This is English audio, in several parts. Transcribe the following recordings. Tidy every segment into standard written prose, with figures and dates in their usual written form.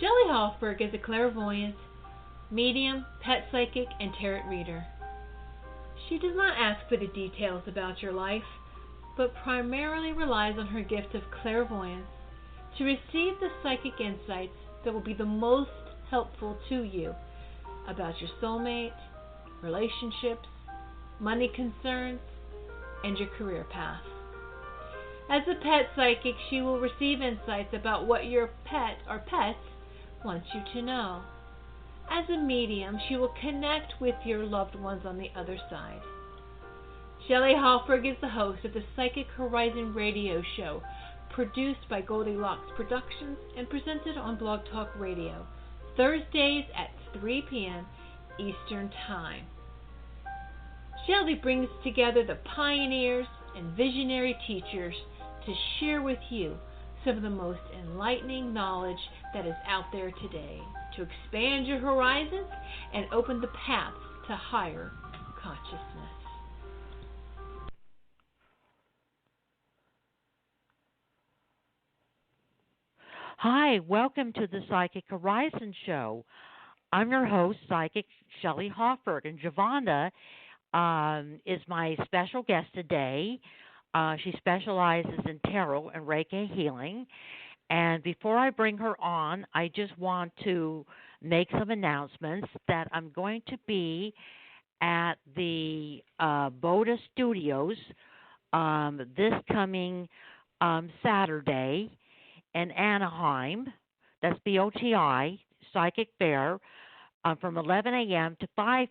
Shelley Hofberg is a clairvoyant, medium, pet psychic, and tarot reader. She does not ask for the details about your life, but primarily relies on her gift of clairvoyance to receive the psychic insights that will be the most helpful to you about your soulmate, relationships, money concerns, and your career path. As a pet psychic, she will receive insights about what your pet or pets want you to know. As a medium, she will connect with your loved ones on the other side. Shelley Hofberg is the host of the Psychic Horizon radio show, produced by Goldilocks Productions and presented on Blog Talk Radio, Thursdays at 3 p.m. Eastern Time. Shelley brings together the pioneers and visionary teachers to share with you some of the most enlightening knowledge that is out there today to expand your horizons and open the paths to higher consciousness. Hi, welcome to the Psychic Horizon Show. I'm your host, Psychic Shelley Hofberg, and Jovan is my special guest today. She specializes in tarot and Reiki healing. And before I bring her on, I just want to make some announcements that I'm going to be at the Boda Studios this coming Saturday in Anaheim. That's BOTI, Psychic Fair, from 11 a.m. to 5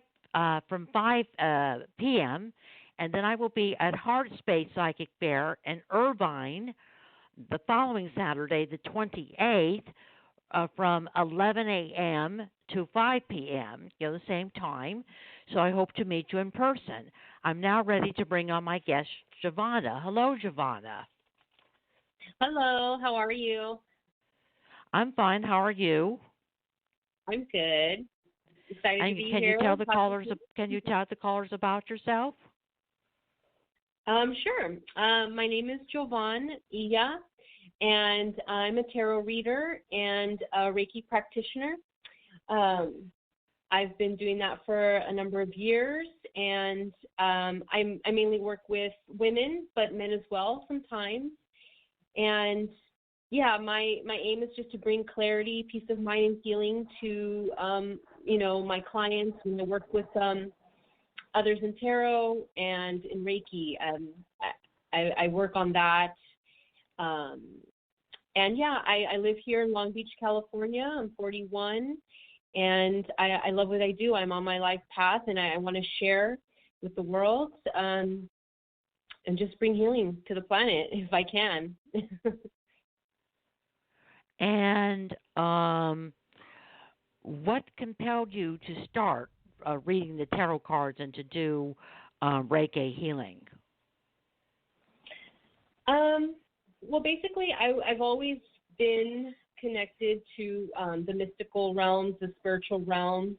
p.m. And then I will be at Heart Space Psychic Fair in Irvine the following Saturday, the 28th, from 11 a.m. to 5 p.m., the same time. So I hope to meet you in person. I'm now ready to bring on my guest, Giovanna. Hello, Giovanna. Hello, how are you? I'm fine. How are you? I'm good. Excited to be can here. You tell the callers? Can you tell the callers about yourself? Sure. My name is Jovan Iya, and I'm a tarot reader and a Reiki practitioner. I've been doing that for a number of years, and I mainly work with women, but men as well sometimes. And yeah, my aim is just to bring clarity, peace of mind, and healing to my clients when I work with others in tarot and in Reiki. I work on that. And yeah, I live here in Long Beach, California. I'm 41, and I love what I do. I'm on my life path, and I want to share with the world and just bring healing to the planet if I can. And what compelled you to start reading the tarot cards and to do Reiki healing? Well, basically, I've always been connected to the mystical realms, the spiritual realms.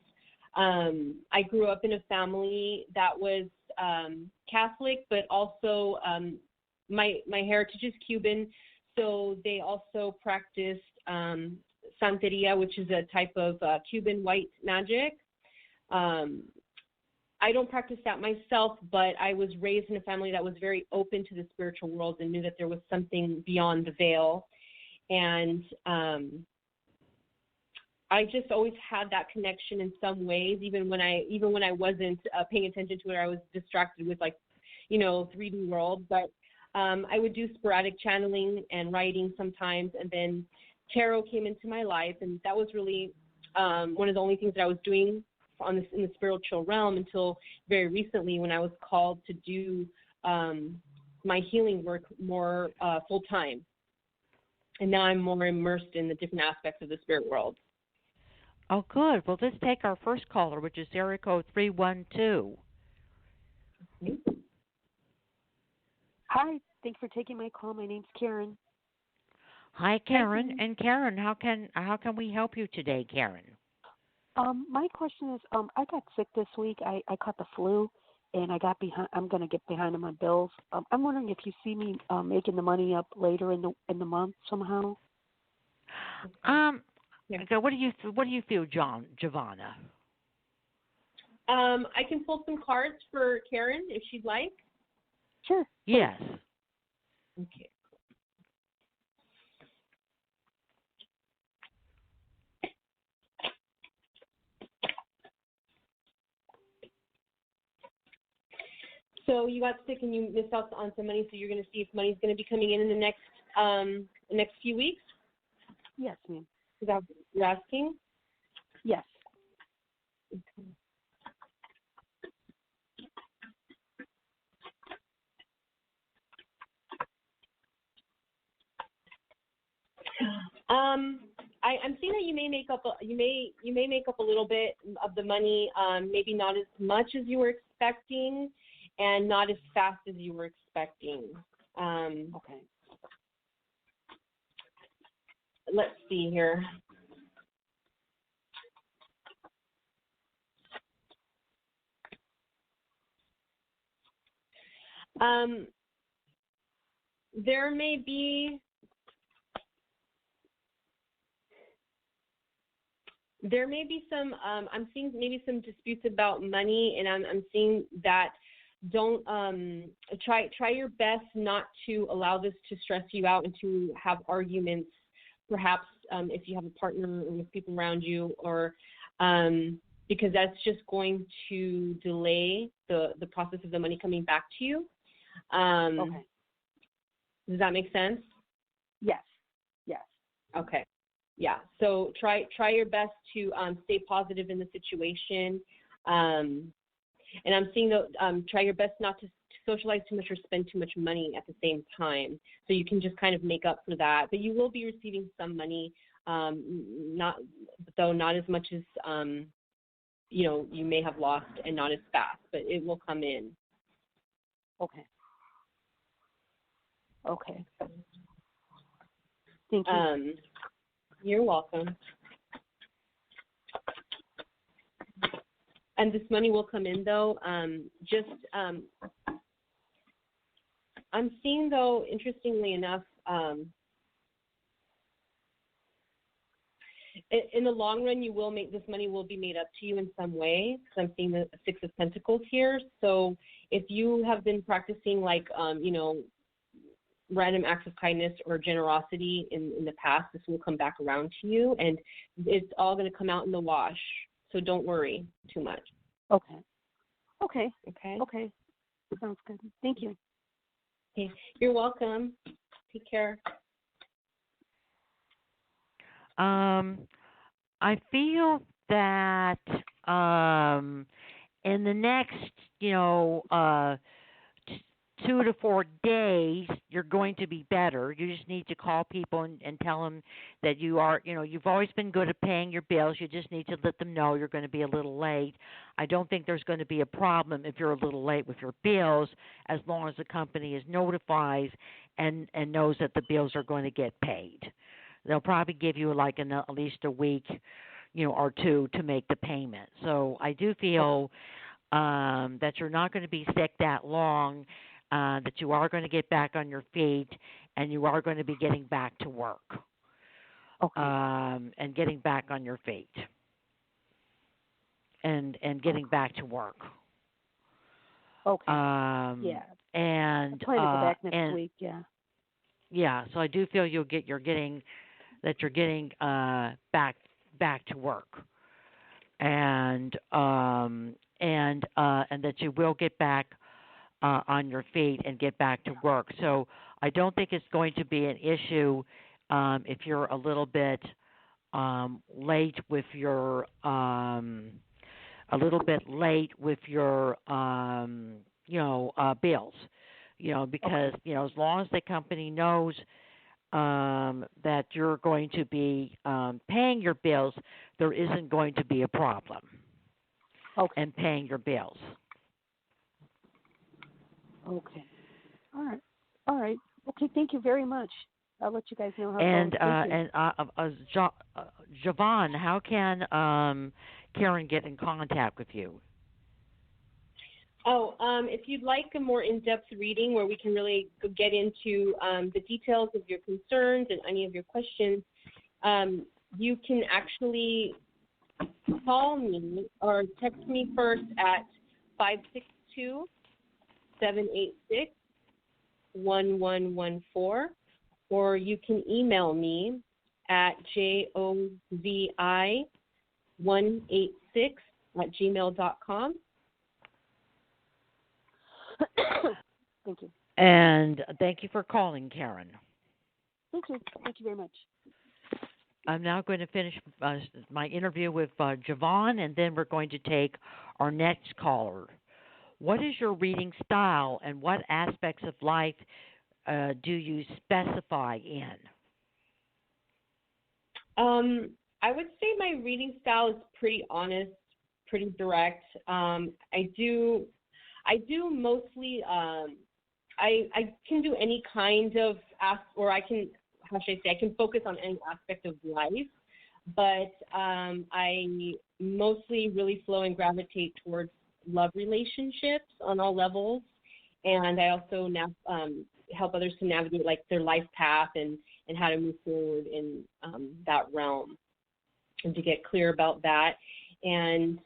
I grew up in a family that was Catholic, but also my heritage is Cuban, so they also practiced Santeria, which is a type of Cuban white magic. I don't practice that myself, but I was raised in a family that was very open to the spiritual world and knew that there was something beyond the veil. And I just always had that connection in some ways, even when I wasn't paying attention to it. I was distracted with 3D world, but I would do sporadic channeling and writing sometimes, and then tarot came into my life, and that was really one of the only things that I was doing in the spiritual realm until very recently, when I was called to do my healing work more full time. And now I'm more immersed in the different aspects of the spirit world. Oh, good. Well, let's take our first caller, which is area code 312. Hi, thanks for taking my call. My name's Karen. Hi, Karen. And Karen, how can we help you today, Karen? My question is, I got sick this week. I caught the flu, and I'm going to get behind on my bills. I'm wondering if you see me making the money up later in the month somehow. Yeah. Okay. What do you feel, Giovanna? I can pull some cards for Karen if she'd like. Sure. Yes. Okay. So you got sick and you missed out on some money, so you're going to see if money's going to be coming in the next few weeks? Yes, ma'am. Is that what you're asking? Yes. Okay. I'm seeing that you may make up a little bit of the money, maybe not as much as you were expecting, and not as fast as you were expecting. Okay. Let's see here. There may be some. I'm seeing maybe some disputes about money, and I'm seeing that. Don't try your best not to allow this to stress you out and to have arguments. Perhaps if you have a partner or with people around you, or because that's just going to delay the process of the money coming back to you. Okay. Does that make sense? Yes. Yes. Okay. Yeah. So try your best to stay positive in the situation. And I'm seeing that try your best not to socialize too much or spend too much money at the same time. So you can just kind of make up for that. But you will be receiving some money, not as much as you may have lost, and not as fast, but it will come in. Okay. Okay. Thank you. You're welcome. And this money will come in, though. I'm seeing, though, interestingly enough, in the long run, this money will be made up to you in some way, because I'm seeing the Six of Pentacles here. So if you have been practicing, random acts of kindness or generosity in the past, this will come back around to you, and it's all going to come out in the wash. So don't worry too much. Okay. Okay. Okay. Okay. Sounds good. Thank you. Okay. You're welcome. Take care. I feel that in the next, 2 to 4 days, you're going to be better. You just need to call people and tell them that you are, you've always been good at paying your bills. You just need to let them know you're going to be a little late. I don't think there's going to be a problem if you're a little late with your bills, as long as the company is notified and knows that the bills are going to get paid. They'll probably give you at least a week, or two to make the payment. So I do feel that you're not going to be sick that long. That you are going to get back on your feet, and you are going to be getting back to work. Okay. And getting back on your feet. And getting back to work. Okay. Yeah. And I'm planning to go back next week. Yeah. Yeah. So I do feel you're getting back to work. And that you will get back on your feet and get back to work. So I don't think it's going to be an issue if you're a little bit late with your bills. Because as long as the company knows that you're going to be paying your bills, there isn't going to be a problem. Okay. And paying your bills. Okay. All right. Okay. Thank you very much. I'll let you guys know how And it goes. Jovan, how can Karen get in contact with you? If you'd like a more in-depth reading where we can really get into the details of your concerns and any of your questions, you can actually call me or text me first at 562-786-1114, or you can email me at jovi186@gmail.com. Thank you. And thank you for calling, Karen. Thank you. Thank you very much. I'm now going to finish my interview with Jovan, and then we're going to take our next caller. What is your reading style, and what aspects of life do you specify in? I would say my reading style is pretty honest, pretty direct. I do mostly. I can do any kind of I can focus on any aspect of life, but I mostly really flow and gravitate towards love relationships on all levels, and I also help others to navigate like their life path and how to move forward in that realm, and to get clear about that. And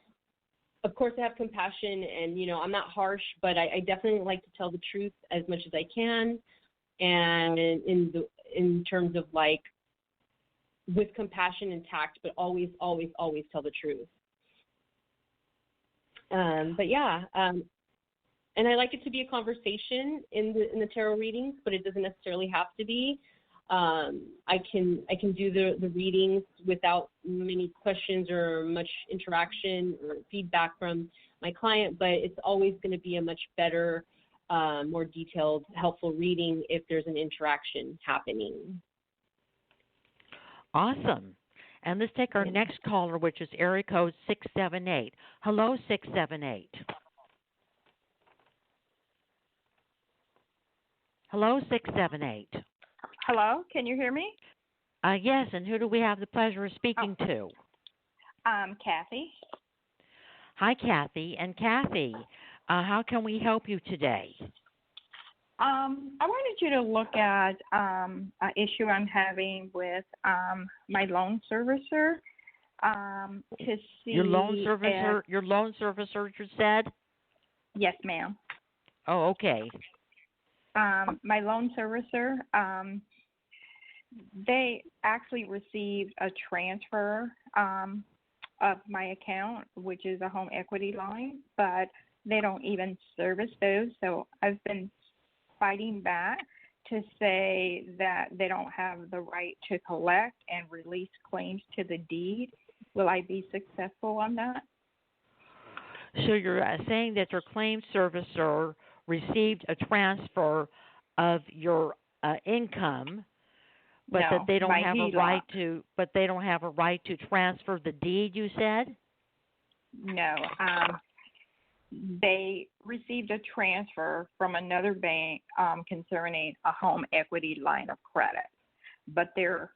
of course, I have compassion, and I'm not harsh, but I definitely like to tell the truth as much as I can, and in terms of like with compassion and tact, but always tell the truth. But yeah, and I like it to be a conversation in the tarot readings, but it doesn't necessarily have to be. I can do the readings without many questions or much interaction or feedback from my client, but it's always going to be a much better, more detailed, helpful reading if there's an interaction happening. Awesome. And let's take our next caller, which is area code 678. Hello, 678. Hello, 678. Hello, can you hear me? Yes, and who do we have the pleasure of speaking to? Kathy. Hi, Kathy. And Kathy, how can we help you today? I wanted you to look at an issue I'm having with my loan servicer to see Your loan servicer. Your loan servicer, you said? Yes, ma'am. Oh, okay. My loan servicer, they actually received a transfer of my account, which is a home equity line, but they don't even service those. So I've been fighting back to say that they don't have the right to collect and release claims to the deed. Will I be successful on that? So you're saying that your claim servicer received a transfer of your income, but no, that they don't have HELOC. a right to. But they don't have a right to transfer the deed. You said? No. They received a transfer from another bank concerning a home equity line of credit, but the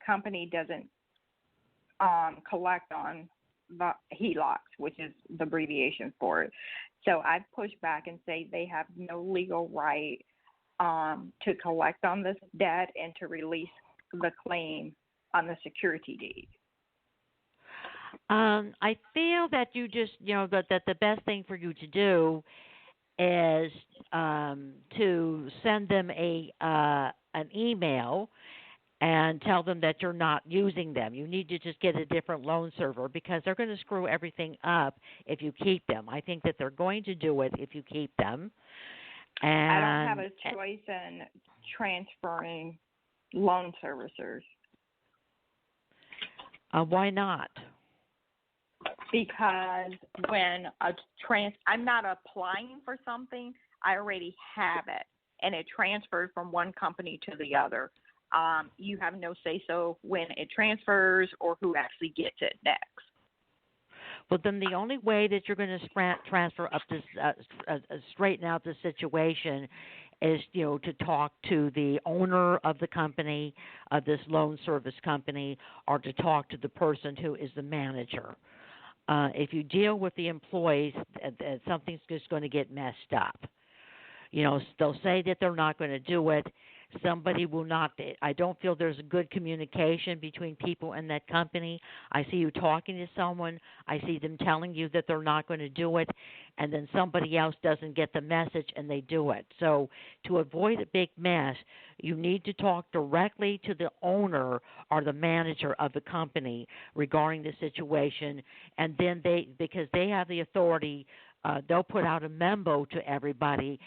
company doesn't collect on the HELOCs, which is the abbreviation for it. So I've pushed back and say they have no legal right to collect on this debt and to release the claim on the security deed. I feel that you just, that the best thing for you to do is to send them an email and tell them that you're not using them. You need to just get a different loan server because they're going to screw everything up if you keep them. I think that they're going to do it if you keep them. And I don't have a choice in transferring loan servicers. Why not? Because when I'm not applying for something, I already have it, and it transferred from one company to the other. You have no say-so when it transfers or who actually gets it next. Well, then the only way that you're going to transfer up this, straighten out the situation is, to talk to the owner of the company, of this loan service company, or to talk to the person who is the manager. If you deal with the employees, something's just going to get messed up. They'll say that they're not going to do it, somebody will not. I don't feel there's a good communication between people in that company. I see you talking to someone. I see them telling you that they're not going to do it, and then somebody else doesn't get the message and they do it. So to avoid a big mess, you need to talk directly to the owner or the manager of the company regarding the situation, and then because they have the authority, they'll put out a memo to everybody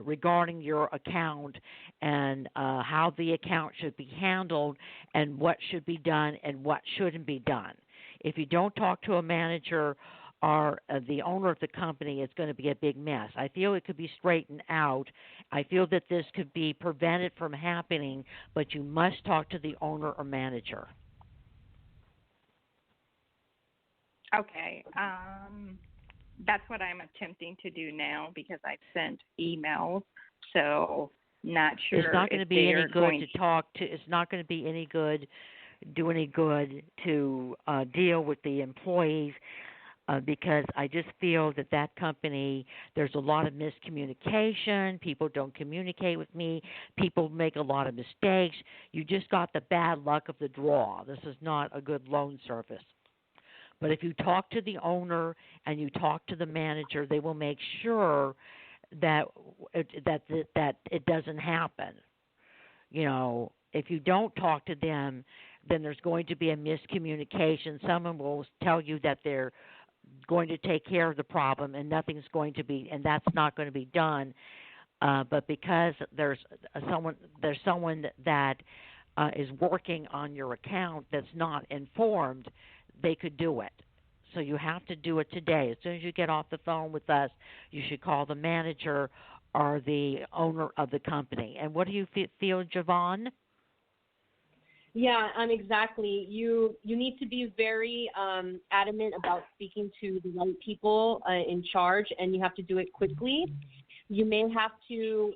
regarding your account and how the account should be handled and what should be done and what shouldn't be done. If you don't talk to a manager or the owner of the company, it's going to be a big mess. I feel it could be straightened out. I feel that this could be prevented from happening, but you must talk to the owner or manager. Okay. That's what I'm attempting to do now because I've sent emails. So not sure. It's not going to be any good to talk to. It's not going to be any good, do any good to deal with the employees because I just feel that company, there's a lot of miscommunication. People don't communicate with me. People make a lot of mistakes. You just got the bad luck of the draw. This is not a good loan service. But if you talk to the owner and you talk to the manager, they will make sure that it doesn't happen. You know, if you don't talk to them, then there's going to be a miscommunication. Someone will tell you that they're going to take care of the problem and nothing's going to be, and that's not going to be done. But because there's someone that is working on your account that's not informed, they could do it. So you have to do it today. As soon as you get off the phone with us, you should call the manager or the owner of the company. And what do you feel, Jovan? Yeah, exactly. You need to be very adamant about speaking to the right people in charge, and you have to do it quickly. You may have to,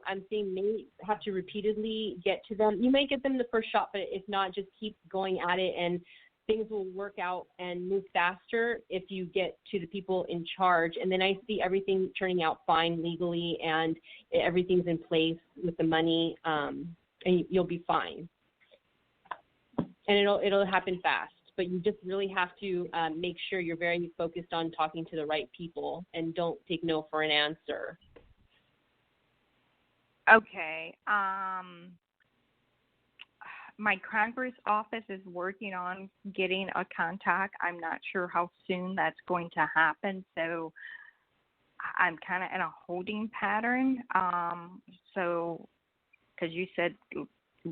repeatedly get to them. You may get them the first shot, but if not, just keep going at it, and things will work out and move faster if you get to the people in charge. And then I see everything turning out fine legally, and everything's in place with the money, and you'll be fine. And it'll happen fast. But you just really have to make sure you're very focused on talking to the right people and don't take no for an answer. Okay. My Congress office is working on getting a contact. I'm not sure how soon that's going to happen, so I'm kind of in a holding pattern. So, because you said,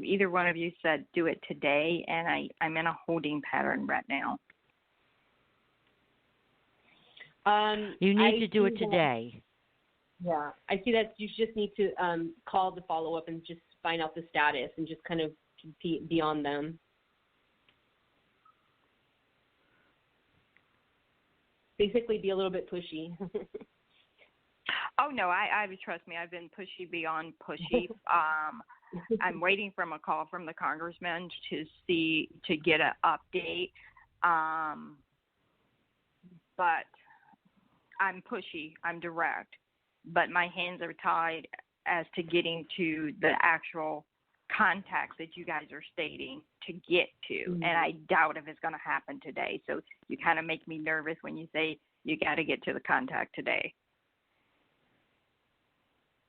either one of you said do it today, and I'm in a holding pattern right now. You need to do it today. Yeah, I see that you just need to call the follow-up and just find out the status and just kind of be on them. Basically, be a little bit pushy. Oh no, I trust me. I've been pushy beyond pushy. I'm waiting for a call from the congressman to get an update. But I'm pushy. I'm direct. But my hands are tied as to getting to the actual contacts that you guys are stating to get to. Mm-hmm. And I doubt if it's going to happen today. So you kind of make me nervous when you say you got to get to the contact today.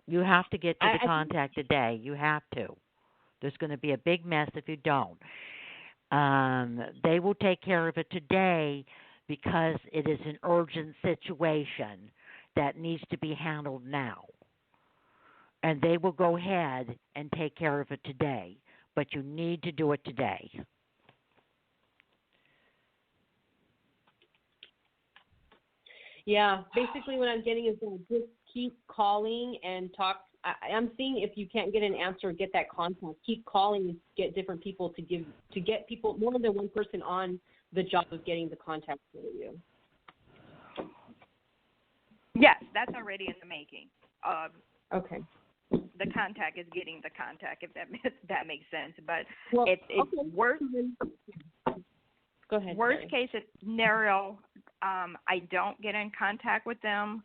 You have to get to the contact today. You have to. There's going to be a big mess if you don't. They will take care of it today because it is an urgent situation that needs to be handled now. And they will go ahead and take care of it today. But you need to do it today. Yeah, basically what I'm getting is just keep calling and talk. I'm seeing if you can't get an answer, get that contact. Keep calling and get different people to get people, more than one person on the job of getting the contact for you. Yes, that's already in the making. Okay. The contact is getting the contact, if that makes sense. But well, it's okay. worst. Go ahead. Worst case scenario, I don't get in contact with them.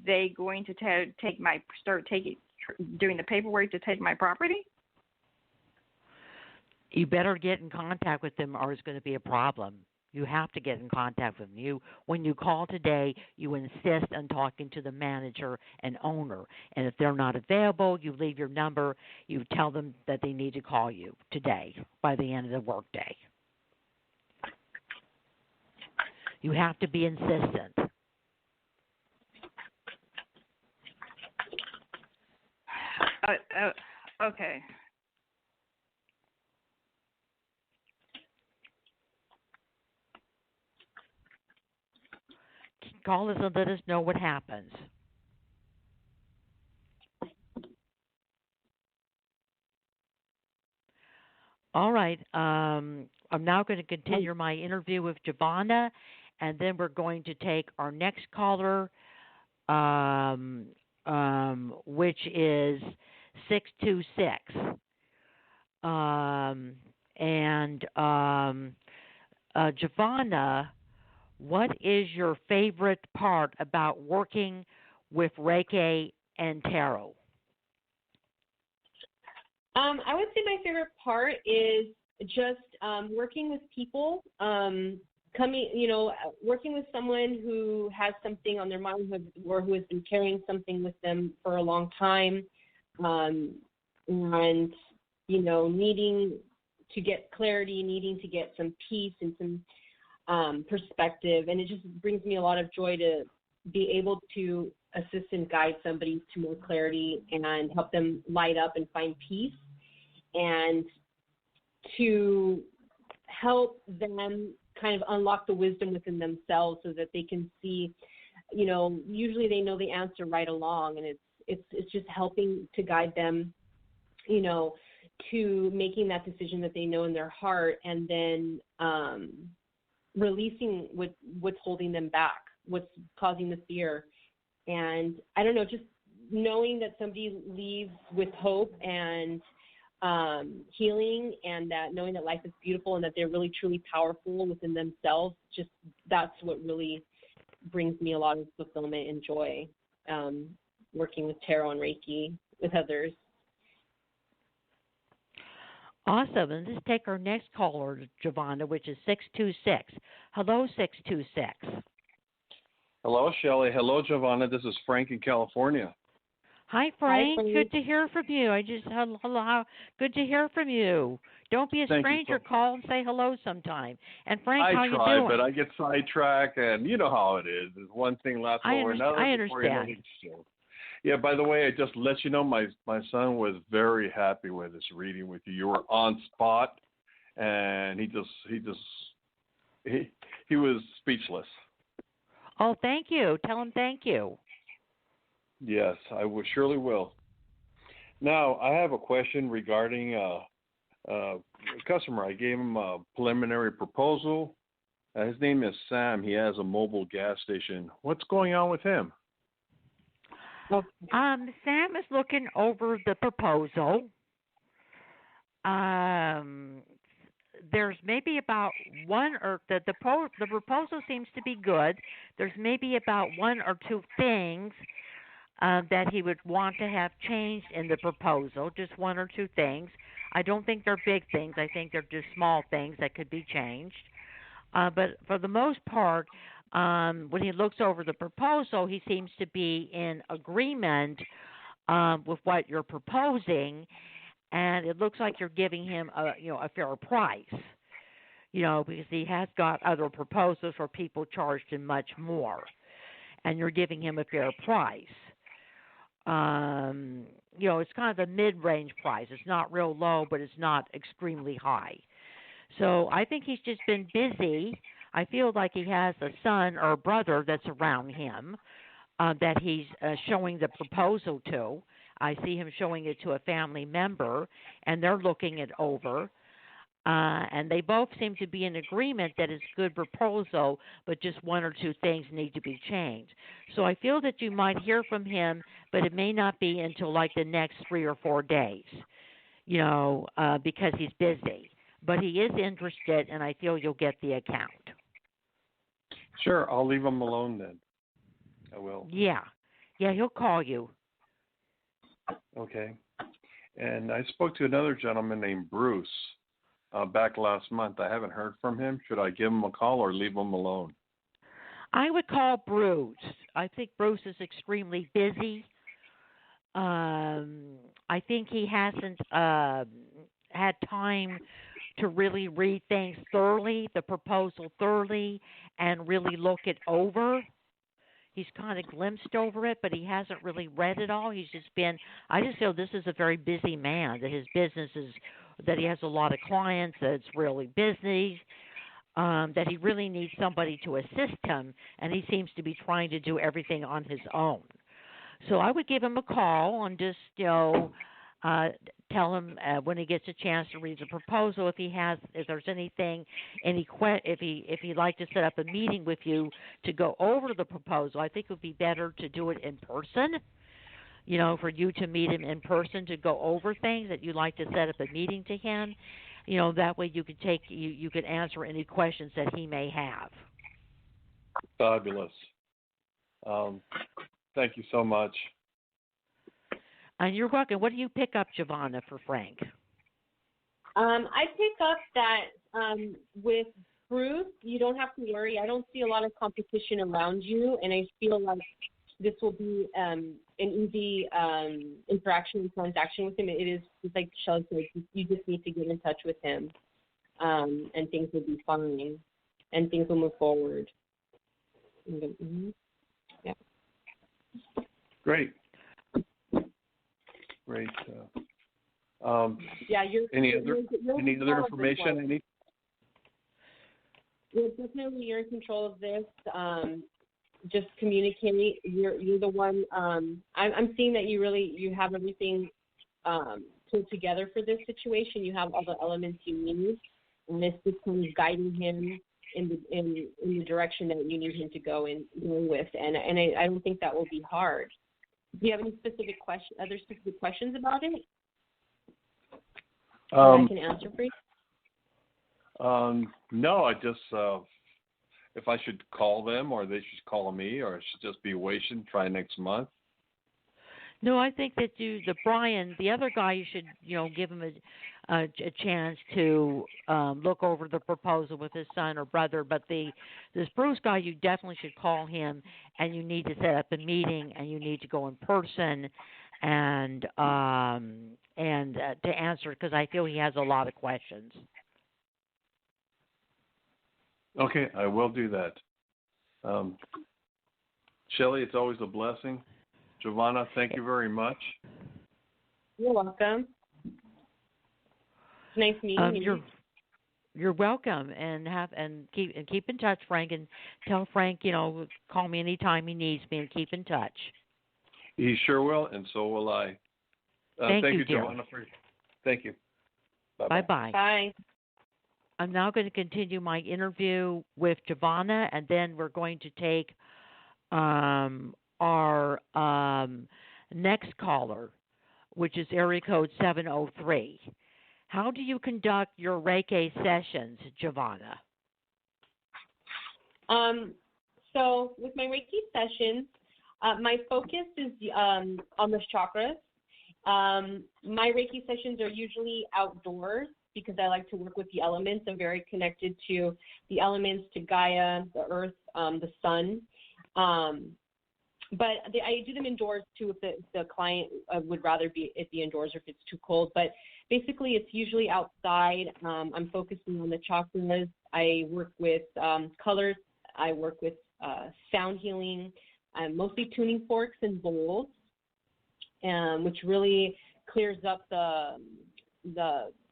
They going to start taking doing the paperwork to take my property? You better get in contact with them or it's going to be a problem. You have to get in contact with them. When you call today, you insist on talking to the manager and owner. And if they're not available, you leave your number. You tell them that they need to call you today by the end of the workday. You have to be insistent. Okay. Call us and let us know what happens. All right. I'm now going to continue my interview with Giovanna, and then we're going to take our next caller, which is 626. Giovanna, what is your favorite part about working with Reiki and Tarot? I would say my favorite part is just working with people, working with someone who has something on their mind or who has been carrying something with them for a long time, and, needing to get clarity, needing to get some peace and some perspective. And it just brings me a lot of joy to be able to assist and guide somebody to more clarity and help them light up and find peace, and to help them kind of unlock the wisdom within themselves so that they can see, usually they know the answer right along, and it's just helping to guide them, to making that decision that they know in their heart, and then releasing what's holding them back, what's causing the fear. And I don't know, just knowing that somebody leaves with hope and healing, and that knowing that life is beautiful and that they're really truly powerful within themselves, just that's what really brings me a lot of fulfillment and joy, working with tarot and Reiki with others. Awesome. And let's take our next caller, Giovanna, which is 626. Hello, 626. Hello, Shelley. Hello, Giovanna. This is Frank in California. Hi, Frank. Hi, good to hear from you. Hello. Good to hear from you. Don't be a stranger. Call and say hello sometime. And Frank, how you doing? I try, but I get sidetracked, and you know how it is. One thing lasts over another. I understand. Yeah, by the way, I just let you know my son was very happy with this reading with you. You were on spot, and he was speechless. Oh, thank you. Tell him thank you. Yes, I surely will. Now, I have a question regarding a customer. I gave him a preliminary proposal. His name is Sam. He has a mobile gas station. What's going on with him? Sam is looking over the proposal. There's maybe about the proposal seems to be good. There's maybe about one or two things that he would want to have changed in the proposal, just one or two things. I don't think they're big things. I think they're just small things that could be changed. But for the most part, when he looks over the proposal, he seems to be in agreement with what you're proposing, and it looks like you're giving him a fair price. Because he has got other proposals where people charged him much more, and you're giving him a fair price. It's kind of a mid-range price. It's not real low, but it's not extremely high. So I think he's just been busy. I feel like he has a son or a brother that's around him that he's showing the proposal to. I see him showing it to a family member, and they're looking it over. And they both seem to be in agreement that it's a good proposal, but just one or two things need to be changed. So I feel that you might hear from him, but it may not be until like the next 3 or 4 days, because he's busy. But he is interested, and I feel you'll get the account. Sure, I'll leave him alone then. I will. Yeah, he'll call you. Okay. And I spoke to another gentleman named Bruce back last month. I haven't heard from him. Should I give him a call or leave him alone? I would call Bruce. I think Bruce is extremely busy. I think he hasn't had time to really read things thoroughly, the proposal thoroughly, and really look it over. He's kind of glimpsed over it, but he hasn't really read it all. He's just been, I just feel this is a very busy man, that his business is, that he has a lot of clients, that it's really busy, that he really needs somebody to assist him, and he seems to be trying to do everything on his own. So I would give him a call and just, tell him when he gets a chance to read the proposal, if there's anything, if he'd like to set up a meeting with you to go over the proposal. I think it would be better to do it in person. For you to meet him in person to go over things, that you'd like to set up a meeting to him. That way you could answer any questions that he may have. Fabulous. Thank you so much. And you're welcome. What do you pick up, Giovanna, for Frank? I pick up that with Bruce, you don't have to worry. I don't see a lot of competition around you, and I feel like this will be an easy interaction and transaction with him. It is, just like Shelley said, you just need to get in touch with him, and things will be fine, and things will move forward. Mm-hmm. Yeah. Great. Yeah, any other information? You're in control of this. Just communicate. You're the one. I'm seeing that you have everything put together for this situation. You have all the elements you need, and this is kind of guiding him in the direction that you need him to go with. And I don't think that will be hard. Do you have any other specific questions about it that I can answer for you? No, I just if I should call them or they should call me, or it should just be waiting, try next month. No, I think that Brian, the other guy, you should give him a chance to look over the proposal with his son or brother. But this Bruce guy, you definitely should call him, and you need to set up a meeting, and you need to go in person, and to answer, because I feel he has a lot of questions. Okay, I will do that. Shelley, it's always a blessing. Giovanna, thank you very much. You're welcome. It's nice meeting you. You're welcome, and keep in touch, Frank, and tell Frank, call me anytime he needs me, and keep in touch. He sure will, and so will I. Thank you, Giovanna. Thank you. Bye-bye. Bye. I'm now going to continue my interview with Giovanna, and then we're going to take our next caller, which is area code 703. How do you conduct your Reiki sessions, Giovanna? So with my Reiki sessions, my focus is on the chakras. My Reiki sessions are usually outdoors because I like to work with the elements. I'm very connected to the elements, to Gaia, the earth, the sun. But I do them indoors too if the client would rather it be indoors or if it's too cold. But basically, it's usually outside. I'm focusing on the chakras. I work with colors. I work with sound healing, mostly tuning forks and bowls, which really clears up the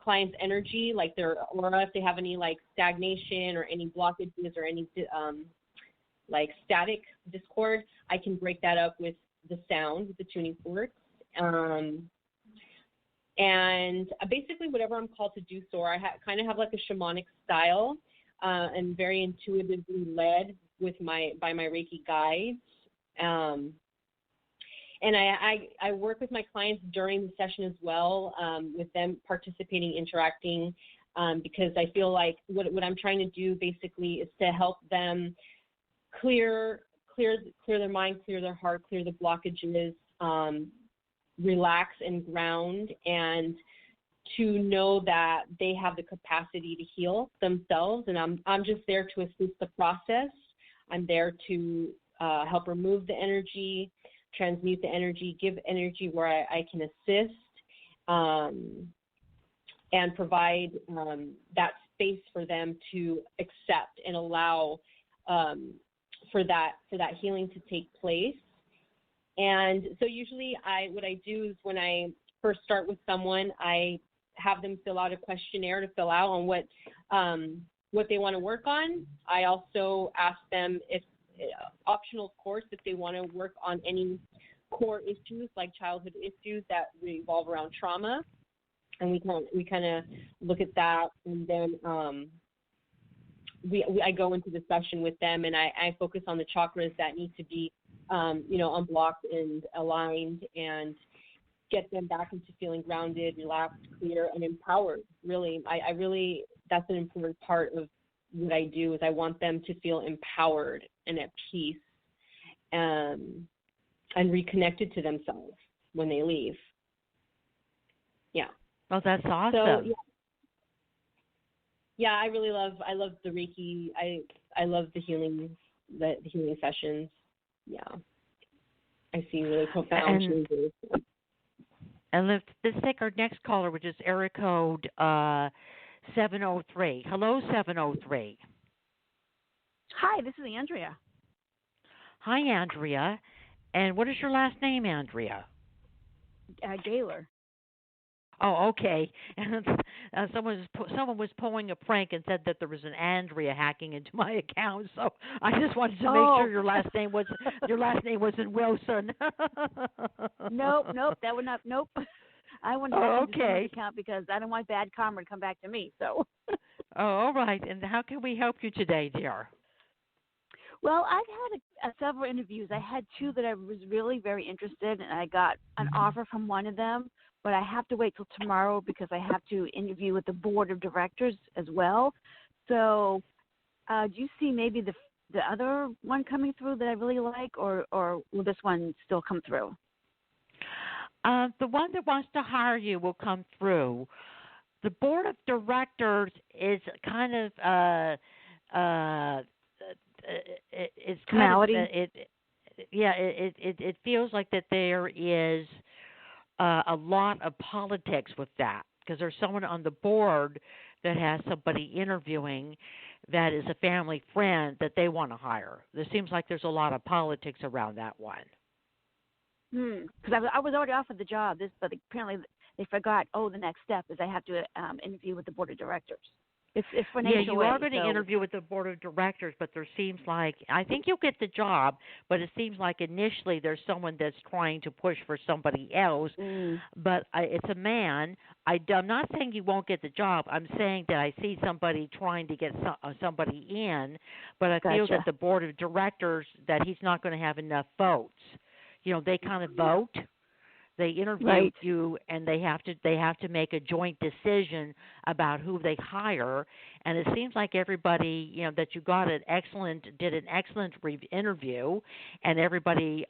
client's energy, like their aura, if they have any like stagnation or any blockages or any like static discord, I can break that up with the sound, with the tuning forks. And basically whatever I'm called to do, so I kind of have like a shamanic style and very intuitively led by my Reiki guides. And I work with my clients during the session as well, with them participating, interacting, because I feel like what I'm trying to do basically is to help them clear their mind, clear their heart, clear the blockages, relax and ground, and to know that they have the capacity to heal themselves. And I'm just there to assist the process. I'm there to help remove the energy, transmute the energy, give energy where I can assist, and provide that space for them to accept and allow for that healing to take place. And so usually what I do is when I first start with someone, I have them fill out a questionnaire to fill out on what they want to work on. I also ask them if optional, of course, if they want to work on any core issues like childhood issues that revolve around trauma, and we kind of look at that, and then I go into the session with them, and I focus on the chakras that need to be unblocked and aligned, and get them back into feeling grounded, relaxed, clear, and empowered. Really, I really, that's an important part of what I do, is I want them to feel empowered and at peace, and reconnected to themselves when they leave. Yeah. Oh, that's awesome. So, yeah, I love the Reiki. I love the healing sessions. Yeah. I see really profound changes. And let's take our next caller, which is area code 703. Hello, 703. Hi, this is Andrea. Hi, Andrea. And what is your last name, Andrea? Gaylor. Oh, okay. And someone was pulling a prank and said that there was an Andrea hacking into my account. So I just wanted to make sure your last name wasn't Wilson. Nope. That would not. Nope. I wanted to hack into someone's account because I don't want bad karma to come back to me. So. Oh, all right. And how can we help you today, dear? Well, I've had several interviews. I had two that I was really very interested in, and I got an offer from one of them, but I have to wait till tomorrow because I have to interview with the board of directors as well. So do you see maybe the other one coming through that I really like, or will this one still come through? The one that wants to hire you will come through. The board of directors is kind of it's kind of, it feels like that there is a lot of politics with that, because there's someone on the board that has somebody interviewing that is a family friend that they want to hire. There seems like there's a lot of politics around that one. Because I was already offered the job, but apparently they forgot. The next step is I have to interview with the board of directors. It's for yeah, you are going to interview with the board of directors, but there seems like, I think you'll get the job, but it seems like initially there's someone that's trying to push for somebody else, but it's a man. I'm not saying you won't get the job. I'm saying that I see somebody trying to get somebody in, but I feel that the board of directors, that he's not going to have enough votes. They kind of vote. They interview you, and they have to make a joint decision about who they hire. And it seems like everybody, that you did an excellent interview, and everybody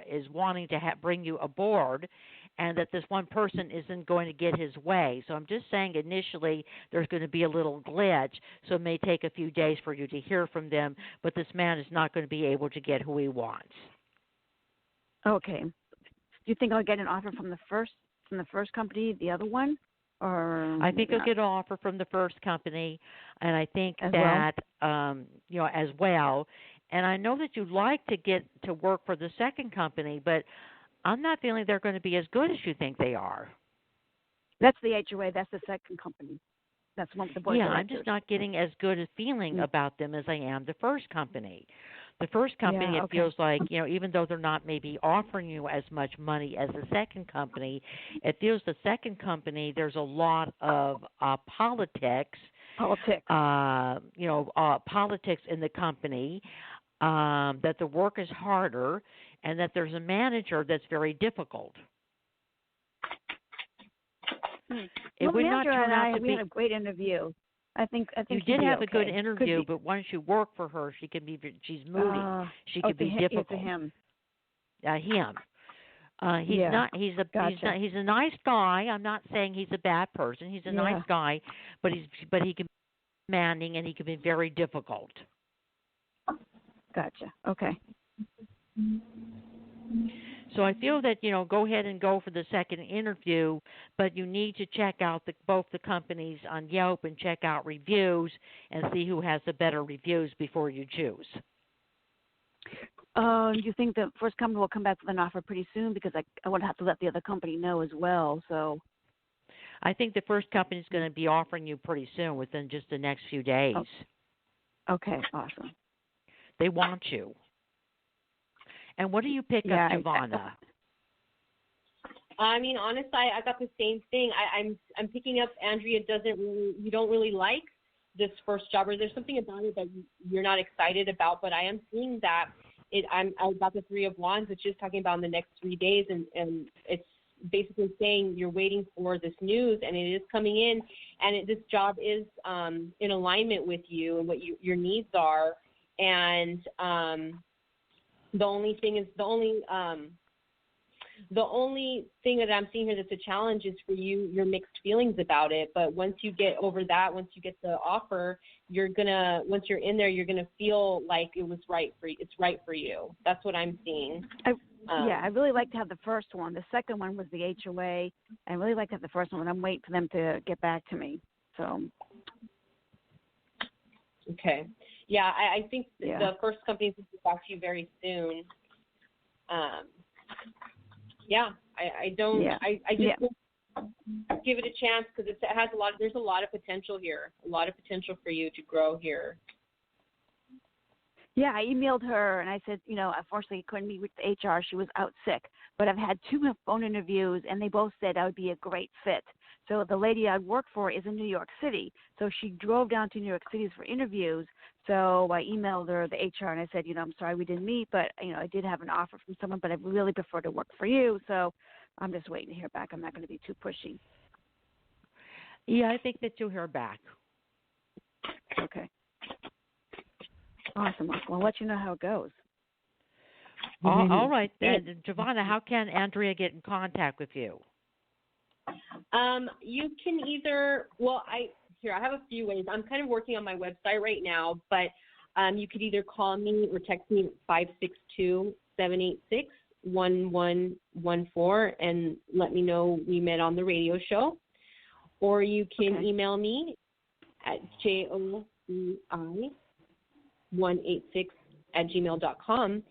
is wanting to bring you aboard, and that this one person isn't going to get his way. So I'm just saying initially there's going to be a little glitch, so it may take a few days for you to hear from them, but this man is not going to be able to get who he wants. Okay. Do you think I'll get an offer from the first company, the other one, or? I think you'll get an offer from the first company, and I think that as well. And I know that you'd like to get to work for the second company, but I'm not feeling they're going to be as good as you think they are. That's the HOA. That's the second company. That's one with the board of directors. I'm just not getting as good a feeling about them as I am the first company. The first company, it feels like, even though they're not maybe offering you as much money as the second company, it feels the second company, there's a lot of politics. Politics in the company, that the work is harder, and that there's a manager that's very difficult. It would not turn out to be. We had a great interview. I think you did have a good interview, but once you work for her, she's moody. She could be difficult. To him. Him. He's Yeah. not. Gotcha. He's a nice guy. I'm not saying he's a bad person. He's a nice guy, but he can be demanding and he can be very difficult. Gotcha. Okay. So I feel that go ahead and go for the second interview, but you need to check out both the companies on Yelp and check out reviews and see who has the better reviews before you choose. You think the first company will come back with an offer pretty soon, because I would have to let the other company know as well. So I think the first company is going to be offering you pretty soon, within just the next few days. Oh. Okay, awesome. They want you. And what do you pick up, Giovanna? I mean, honestly, I got the same thing. I'm picking up Andrea you don't really like this first job, or there's something about it that you're not excited about. But I am seeing that I got the Three of Wands, which is talking about in the next 3 days, and it's basically saying you're waiting for this news, and it is coming in, and this job is in alignment with you and what your needs are, and the only thing that I'm seeing here that's a challenge is for you, your mixed feelings about it. But once you get over that, once you get the offer, once you're in there, you're gonna feel like it was right for you. It's right for you. That's what I'm seeing. I really like to have the first one. The second one was the HOA. I really like to have the first one, and I'm waiting for them to get back to me. So. Okay. Yeah, I think the first company will get back to you very soon. I just give it a chance, because it has there's a lot of potential here, a lot of potential for you to grow here. Yeah, I emailed her and I said, unfortunately couldn't meet with the HR. She was out sick. But I've had 2 phone interviews, and they both said I would be a great fit. So the lady I'd work for is in New York City. So she drove down to New York City for interviews. So I emailed her, the HR, and I said, I'm sorry we didn't meet, but, I did have an offer from someone, but I really prefer to work for you. So I'm just waiting to hear back. I'm not going to be too pushy. Yeah, I think that you'll hear back. Okay. Awesome. I'll let you know how it goes. All right. Giovanna, how can Andrea get in contact with you? You can either, I have a few ways. I'm kind of working on my website right now, but you could either call me or text me at 562-786-1114 and let me know we met on the radio show. Or you can email me at joi186@gmail.com.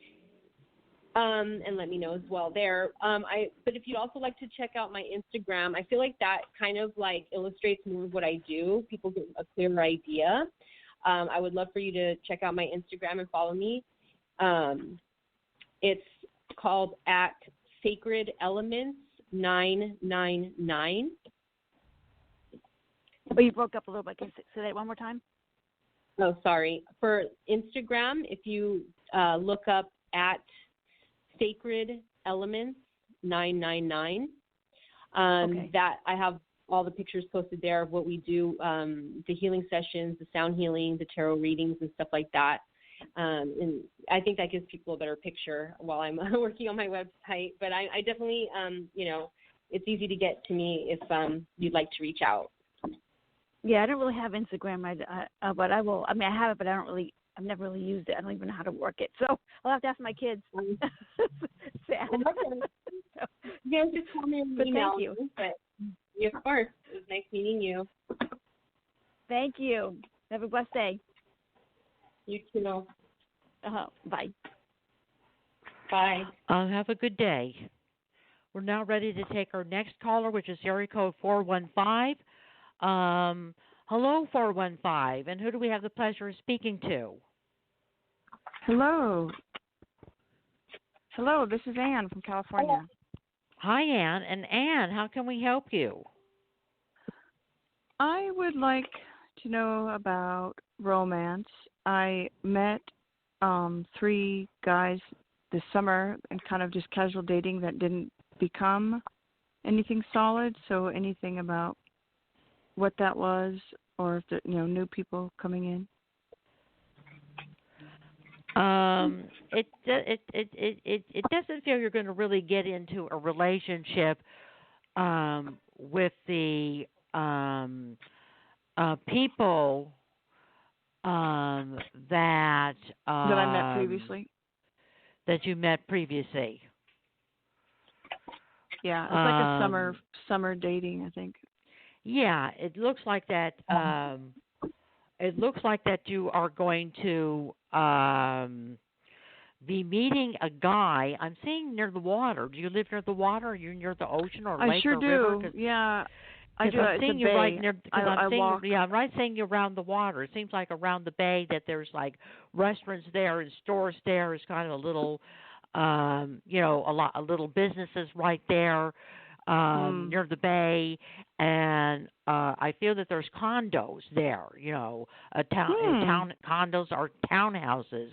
And let me know as well there. But if you'd also like to check out my Instagram, I feel like that kind of illustrates more of what I do. People get a clearer idea. I would love for you to check out my Instagram and follow me. It's called @SacredElements999. Oh, you broke up a little bit. Can you say that one more time? Oh, sorry. For Instagram, if you look up @SacredElements999, that I have all the pictures posted there of what we do, the healing sessions, the sound healing, the tarot readings, and stuff like that. And I think that gives people a better picture while I'm working on my website. But I definitely, it's easy to get to me if you'd like to reach out. Yeah, I don't really have Instagram, but I will. I mean, I have it, but I've never really used it. I don't even know how to work it. So I'll have to ask my kids. Sad. You guys just call me an email. Thank you. But, of course. It was nice meeting you. Thank you. Have a blessed day. You too. Bye. Bye. Have a good day. We're now ready to take our next caller, which is area code 415. Hello, 415. And who do we have the pleasure of speaking to? Hello. Hello, this is Ann from California. Hi, Ann. And Ann, how can we help you? I would like to know about romance. I met 3 guys this summer and kind of just casual dating that didn't become anything solid. So anything about what that was, or if there, new people coming in. It doesn't feel you're going to really get into a relationship with the people that I met previously. That you met previously. Yeah, it's like a summer dating, I think. Yeah, it looks like that. It looks like that you are going to be meeting a guy. I'm seeing near the water. Do you live near the water? Are you near the ocean or lake or river? I do. Yeah, I do. I'm seeing you right near. I'm seeing walk. I'm right seeing you around the water. It seems like around the bay that there's like restaurants there and stores there. It's kind of a little, a little businesses right there. Near the bay, and I feel that there's condos there. Condos are townhouses,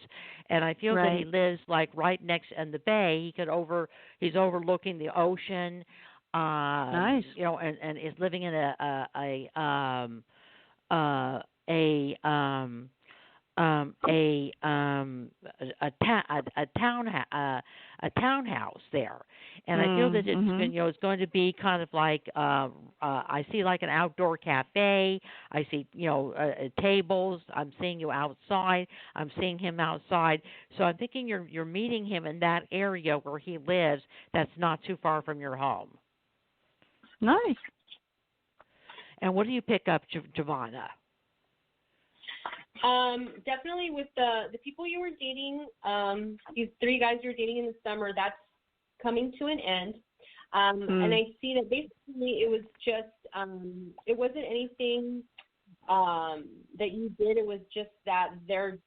and I feel that he lives like right next in the bay. He's overlooking the ocean. Nice. And is living in a townhouse there, and I feel that it's going to be kind of like I see like an outdoor cafe. I see tables. I'm seeing you outside. I'm seeing him outside. So I'm thinking you're meeting him in that area where he lives. That's not too far from your home. Nice. And what do you pick up, Giovanna? Definitely with the people you were dating, these 3 guys you were dating in the summer, that's coming to an end. And I see that basically it was just, it wasn't anything that you did. It was just that they're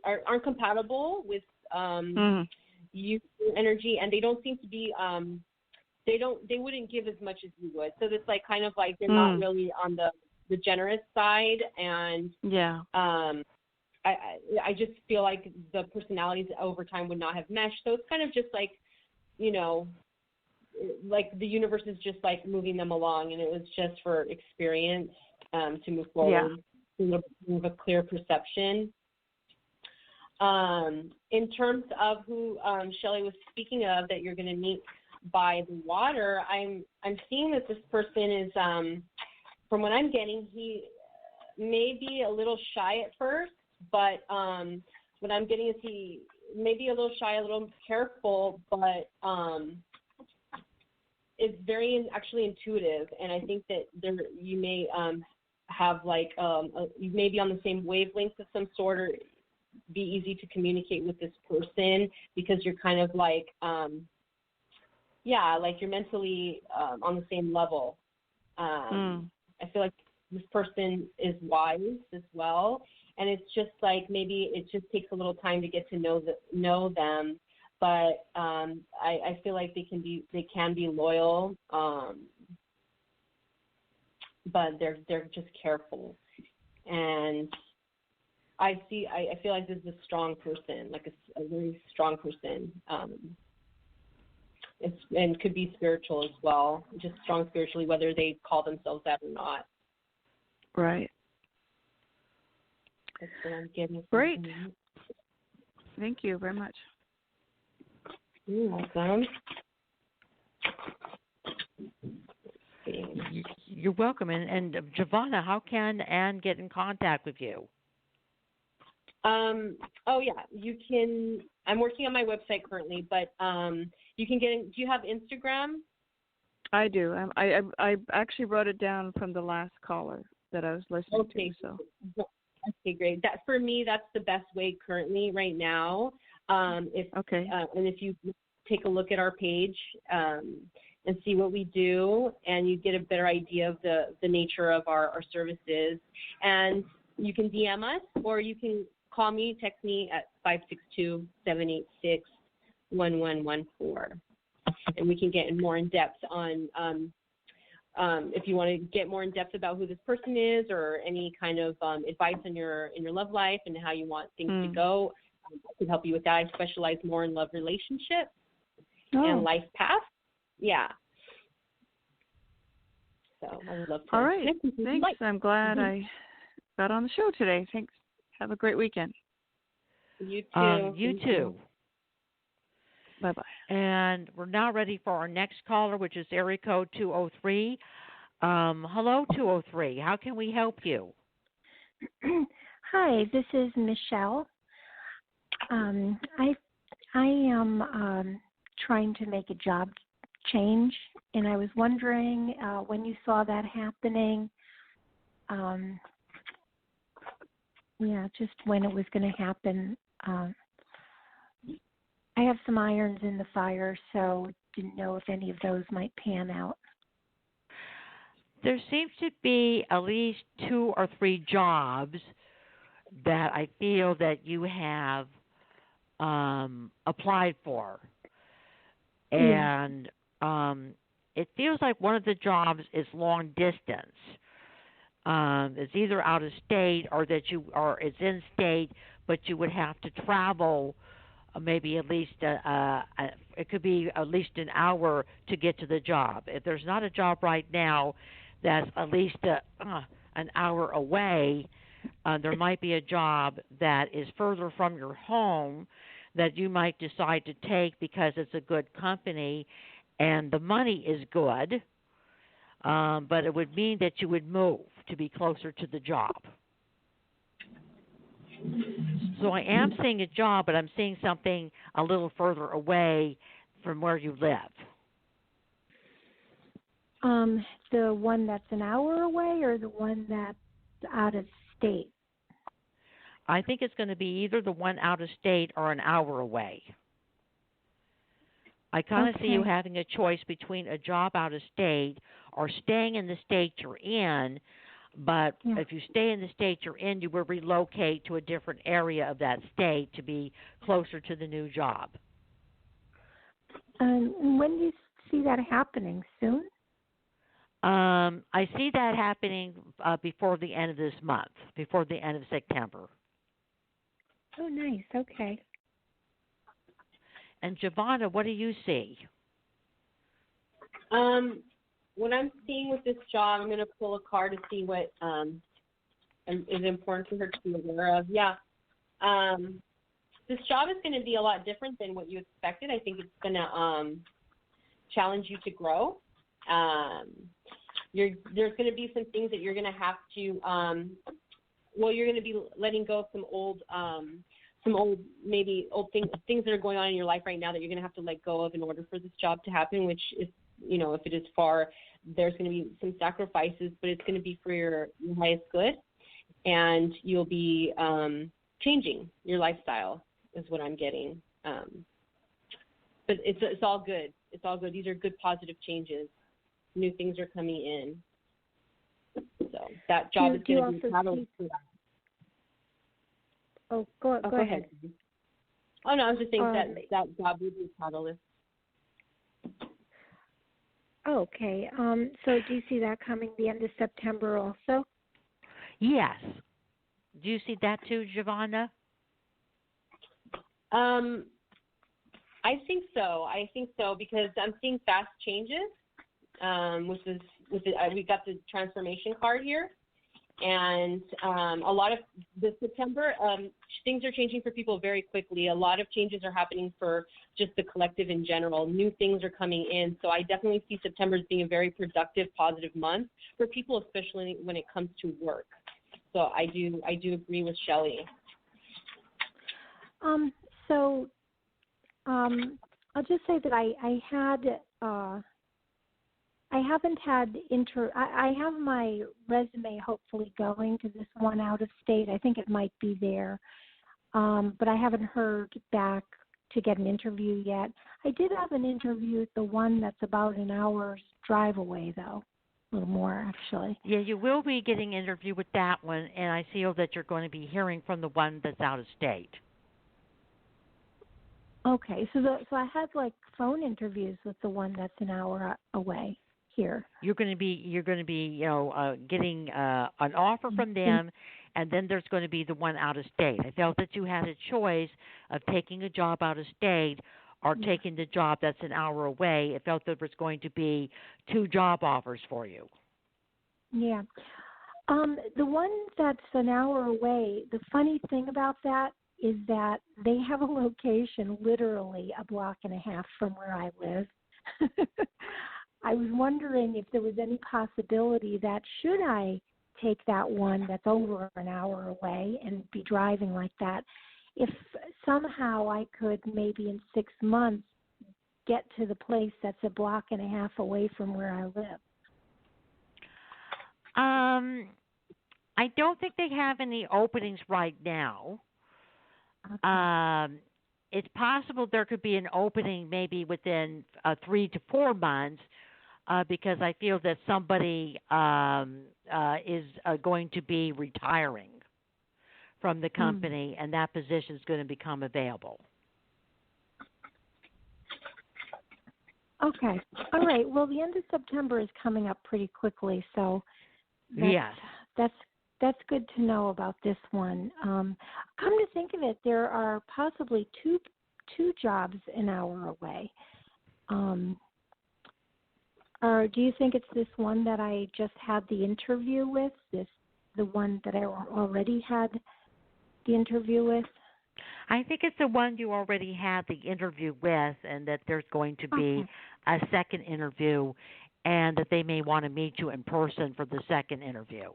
aren't compatible with you energy, and they don't seem to be they wouldn't give as much as you would. So it's like kind of like they're not really on the generous side, and I just feel like the personalities over time would not have meshed. So it's kind of just like, like the universe is just like moving them along, and it was just for experience to move forward, a little bit of a clear perception. In terms of who Shelley was speaking of that you're going to meet by the water, I'm seeing that this person is from what I'm getting, he may be a little shy at first, but what I'm getting is he may be a little shy, a little careful, but is very actually intuitive. And I think that you may have like you may be on the same wavelength of some sort, or be easy to communicate with this person because you're kind of like like you're mentally on the same level. I feel like this person is wise as well, and it's just like maybe it just takes a little time to get to know them. But I feel like they can be loyal, but they're just careful. And I feel like this is a strong person, like a very strong person. And could be spiritual as well, just strong spiritually, whether they call themselves that or not. Right. That's what I'm getting. Great. Thank you very much. You're welcome. You're welcome. And Giovanna, how can Anne get in contact with you? You can. I'm working on my website currently, but you can get in. Do you have Instagram? I do. I actually wrote it down from the last caller that I was listening to. So. Okay, great. That for me, that's the best way currently right now. And if you take a look at our page and see what we do, and you get a better idea of the nature of our services, and you can DM us, or you can call me, text me at 562-786-1114. And we can get more in depth on if you want to get more in depth about who this person is, or any kind of advice in your love life and how you want things to go. I can help you with that. I specialize more in love relationships and life paths. Yeah. So I would love to. All right. Thanks. I'm glad I got on the show today. Thanks. Have a great weekend. You too. You too. Bye bye. And we're now ready for our next caller, which is area code 203. Hello, 203. How can we help you? Hi, this is Michelle. I am trying to make a job change, and I was wondering when you saw that happening. Just when it was going to happen. I have some irons in the fire, so didn't know if any of those might pan out. There seems to be at least 2 or 3 jobs that I feel that you have applied for. And it feels like one of the jobs is long distance. It's either out of state or it's in state, but you would have to travel maybe at least it could be at least an hour to get to the job. If there's not a job right now that's at least an hour away, there might be a job that is further from your home that you might decide to take because it's a good company and the money is good, but it would mean that you would move to be closer to the job. So I am seeing a job, but I'm seeing something a little further away from where you live. The one that's an hour away or the one that's out of state? I think it's going to be either the one out of state or an hour away. I kind of see you having a choice between a job out of state or staying in the state you're in. But if you stay in the state you're in, you will relocate to a different area of that state to be closer to the new job. When do you see that happening? Soon? I see that happening before the end of this month, before the end of September. Oh, nice. Okay. And Giovanna, what do you see? What I'm seeing with this job, I'm going to pull a card to see what is important for her to be aware of. Yeah. This job is going to be a lot different than what you expected. I think it's going to challenge you to grow. There's going to be some things that you're going to have to, you're going to be letting go of some old things that are going on in your life right now that you're going to have to let go of in order for this job to happen, which is, if it is far, there's going to be some sacrifices, but it's going to be for your highest good, and you'll be changing your lifestyle is what I'm getting. But it's all good. It's all good. These are good, positive changes. New things are coming in. So that job is going to be catalyst for that. Oh, go ahead. Oh, no, I was just saying that job would be a catalyst. Okay. So do you see that coming the end of September also? Yes. Do you see that too, Giovanna? I think so because I'm seeing fast changes. We got the transformation card here, and a lot of the September things are changing for people very quickly. A lot of changes are happening for just the collective in general. New things are coming in, so I definitely see September as being a very productive, positive month for people, especially when it comes to work. So I do agree with Shelley. I'll just say that I have my resume hopefully going to this one out of state. I think it might be there, but I haven't heard back to get an interview yet. I did have an interview with the one that's about an hour's drive away, though. A little more, actually. Yeah, you will be getting an interview with that one, and I feel that you're going to be hearing from the one that's out of state. Okay, so I had like phone interviews with the one that's an hour away here. You're going to be getting an offer from them, and then there's going to be the one out of state. I felt that you had a choice of taking a job out of state or taking the job that's an hour away. It felt there was going to be 2 job offers for you. Yeah. The one that's an hour away, the funny thing about that is that they have a location literally a block and a half from where I live. I was wondering if there was any possibility that should I take that one that's over an hour away and be driving like that, if somehow I could maybe in 6 months get to the place that's a block and a half away from where I live. I don't think they have any openings right now. Okay. It's possible there could be an opening maybe within 3 to 4 months, because I feel that somebody is going to be retiring from the company, and that position is going to become available. Okay. All right. Well, the end of September is coming up pretty quickly, so Yes. That's good to know about this one. Come to think of it, there are possibly two jobs an hour away. Do you think it's this one that I just had the interview with? The one that I already had the interview with? I think it's the one you already had the interview with, and that there's going to be a second interview, and that they may want to meet you in person for the second interview.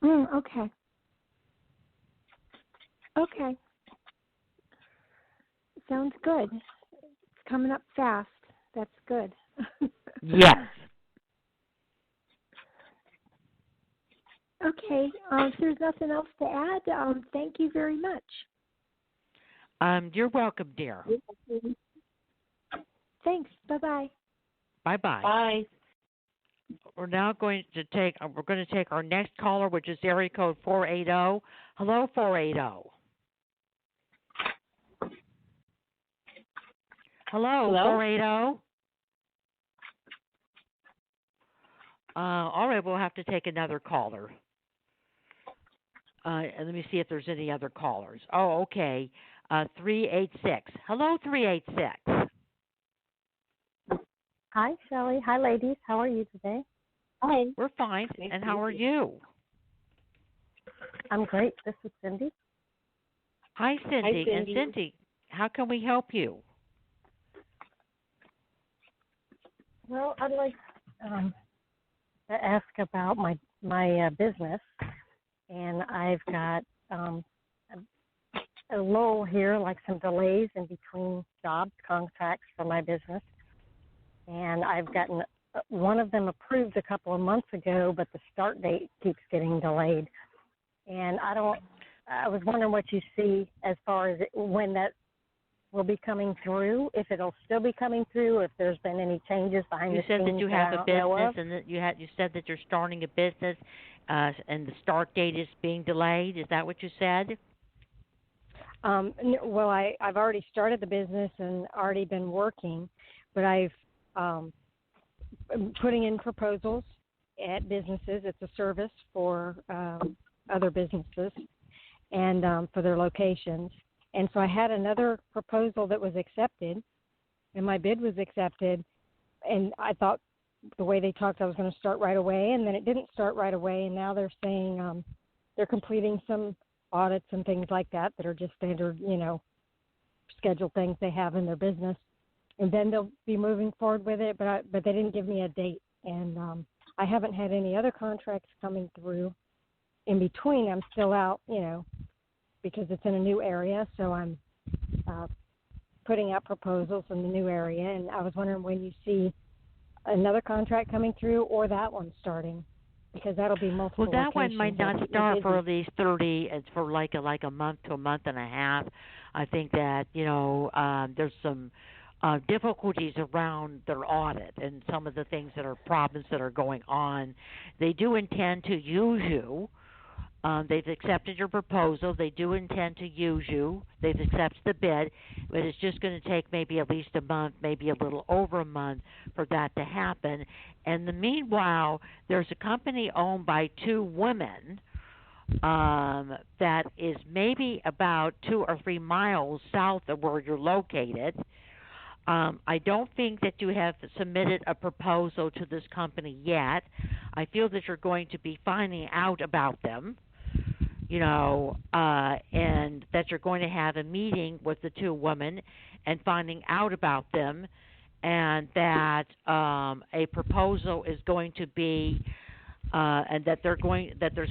Okay. Okay. Sounds good. It's coming up fast. That's good. Yes. Okay. If there's nothing else to add, thank you very much. You're welcome, dear. Thanks. Bye-bye. Bye-bye. Bye. We're now going to take our next caller, which is area code 480. Hello, 480. Hello, 480. All right, we'll have to take another caller. And let me see if there's any other callers. Oh, okay. 386. Hello, 386. Hi, Shelley. Hi, ladies. How are you today? Hi. We're fine. And how are you? I'm great. This is Cindy. Hi, Cindy. Hi, Cindy. And Cindy, how can we help you? Well, I'd like to ask about my business, and I've got a lull here, like some delays in between jobs, contracts for my business, and I've gotten one of them approved a couple of months ago, but the start date keeps getting delayed, and I was wondering what you see as far as when that will be coming through, if it'll still be coming through, if there's been any changes behind the scenes. You said that you have a business, and that you said that you're starting a business, and the start date is being delayed. Is that what you said? Well, I've already started the business and already been working, but I've putting in proposals at businesses. It's a service for other businesses and for their locations. And so I had another proposal that was accepted, and my bid was accepted, and I thought the way they talked I was going to start right away, and then it didn't start right away, and now they're saying they're completing some audits and things like that are just standard, scheduled things they have in their business, and then they'll be moving forward with it, but they didn't give me a date, and I haven't had any other contracts coming through. In between, I'm still out, because it's in a new area, so I'm putting out proposals in the new area, and I was wondering when you see another contract coming through or that one starting, because that'll be multiple Well, that one locations. might not start for at least 30. It's for like a month to a month and a half. I think that, there's some difficulties around their audit and some of the things that are problems that are going on. They do intend to use you. They've accepted your proposal. They do intend to use you. They've accepted the bid, but it's just going to take maybe at least a month, maybe a little over a month for that to happen. And meanwhile, there's a company owned by two women that is maybe about 2 or 3 miles south of where you're located. I don't think that you have submitted a proposal to this company yet. I feel that you're going to be finding out about them. and that you're going to have a meeting with the two women and finding out about them, and that a proposal is going to be, and that there's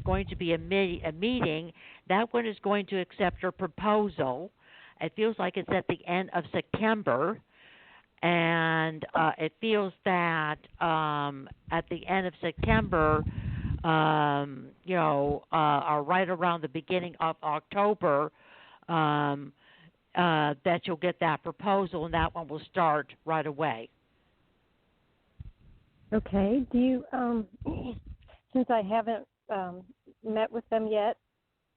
going to be a meeting. That one is going to accept your proposal. It feels like it's at the end of September, and it feels that at the end of September, or right around the beginning of October, that you'll get that proposal, and that one will start right away. Okay. Do you, since I haven't met with them yet,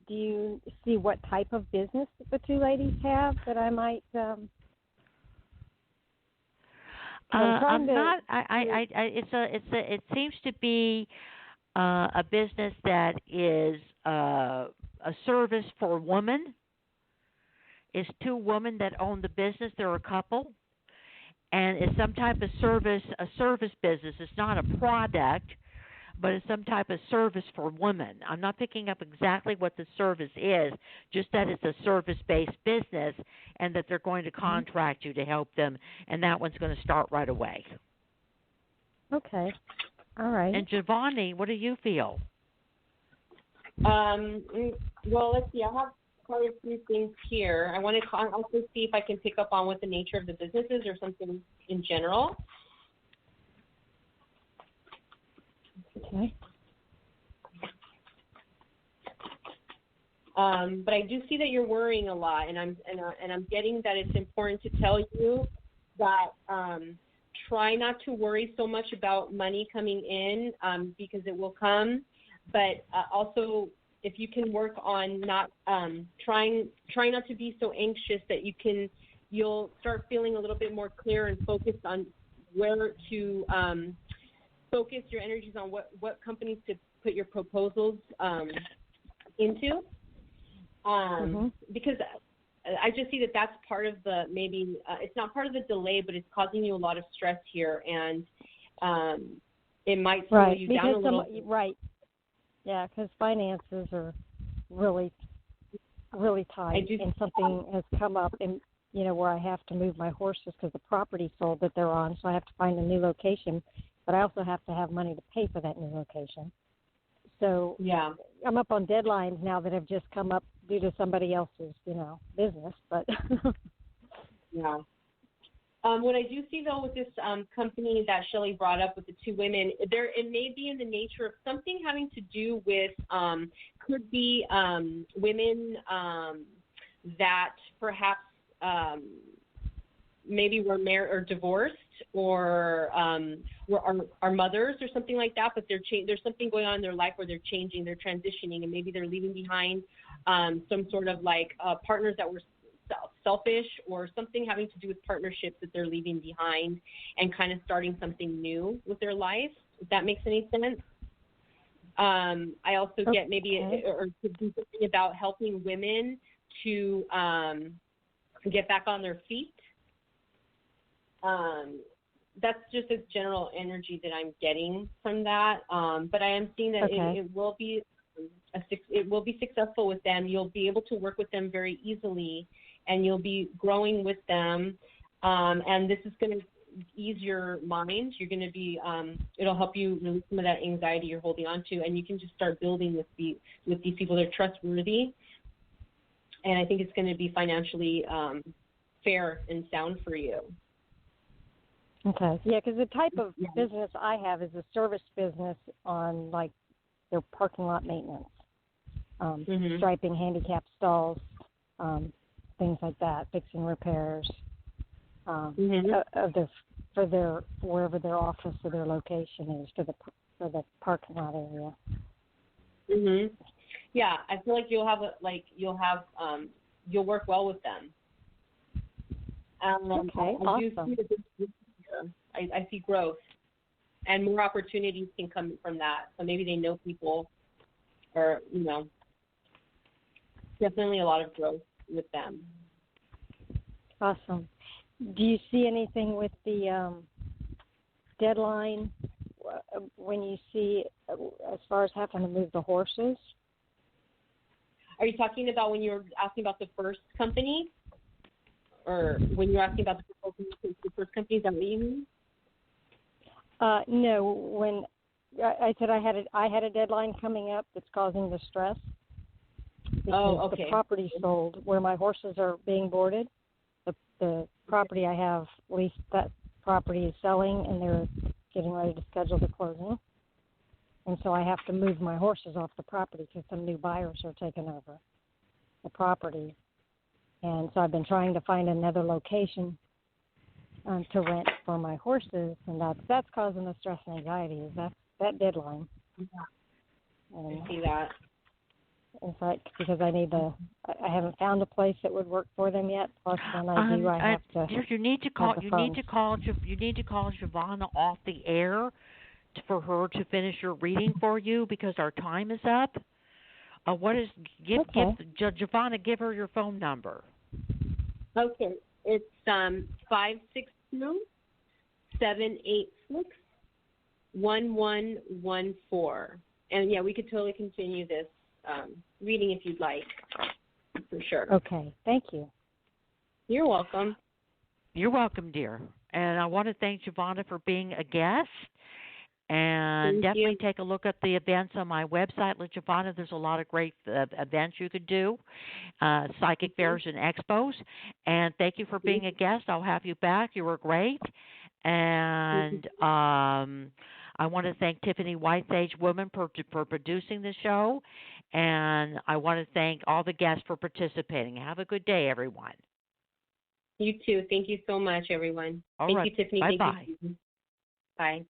do you see what type of business the two ladies have that I might? It seems to be a business that is a service for women. It's two women that own the business. They're a couple, and it's some type of service, a service business. It's not a product, but it's some type of service for women. I'm not picking up exactly what the service is, just that it's a service-based business, and that they're going to contract you to help them, and that one's going to start right away. Okay. All right. And Giovanni, what do you feel? Well, let's see. I have quite a few things here. I want to also see if I can pick up on what the nature of the business is or something in general. Okay. But I do see that you're worrying a lot, and I'm getting that it's important to tell you that try not to worry so much about money coming in because it will come, but also if you can work on not trying not to be so anxious that you'll start feeling a little bit more clear and focused on where to focus your energies on what companies to put your proposals into, because I just see that that's part of the it's not part of the delay, but it's causing you a lot of stress here, and it might slow you down a little. Right. Yeah, because finances are really, really tight, and something has come up, and where I have to move my horses because the property sold that they're on, so I have to find a new location, but I also have to have money to pay for that new location. So yeah, I'm up on deadlines now that have just come up due to somebody else's, business, but yeah. What I do see, though, with this company that Shelley brought up with the two women, it may be in the nature of something having to do with, could be women that perhaps maybe were married or divorced or are mothers or something like that, but there's something going on in their life where they're changing, they're transitioning, and maybe they're leaving behind some sort of partners that were selfish or something having to do with partnerships that they're leaving behind and kind of starting something new with their life, if that makes any sense. I also get maybe or could do something about helping women to get back on their feet. That's just a general energy that I'm getting from that. But I am seeing that it will be successful with them. You'll be able to work with them very easily, and you'll be growing with them. And this is going to ease your mind. You're going to be, it'll help you release some of that anxiety you're holding on to, and you can just start building with these people. They're trustworthy, and I think it's going to be financially fair and sound for you. Okay. Yeah, because the type of business I have is a service business on their parking lot maintenance, striping, handicap stalls, things like that, fixing repairs of wherever their office or their location is for the parking lot area. Yeah, I feel like you'll work well with them. Okay, awesome. I see growth, and more opportunities can come from that. So maybe they know people, or definitely a lot of growth with them. Awesome. Do you see anything with the deadline when you see as far as having to move the horses? Are you talking about when you were asking about the first company, or when you're asking about the first company? Is that what you mean? No, when I said I had a deadline coming up that's causing the stress because the property sold where my horses are being boarded. The property I have leased, that property is selling, and they're getting ready to schedule the closing. And so I have to move my horses off the property because some new buyers are taking over the property. And so I've been trying to find another location to rent for my horses, and that's causing the stress and anxiety, is that deadline. Yeah. I see that. In fact, because I haven't found a place that would work for them yet. Plus, when I do, I have to. You need to call Giovanna off the air for her to finish your reading for you because our time is up. Giovanna, give her your phone number. Okay, it's 562-786-1114, and yeah, we could totally continue this reading if you'd like, for sure. Okay, thank you. You're welcome. You're welcome, dear. And I want to thank Giovanna for being a guest. And definitely take a look at the events on my website, Giovanna. There's a lot of great events you could do, psychic fairs and expos. And thank you for being a guest. I'll have you back. You were great. And I want to thank Tiffany Whitesage Woman for producing the show. And I want to thank all the guests for participating. Have a good day, everyone. You too. Thank you so much, everyone. All thank right. you, Tiffany. Bye-bye. Thank you. Bye.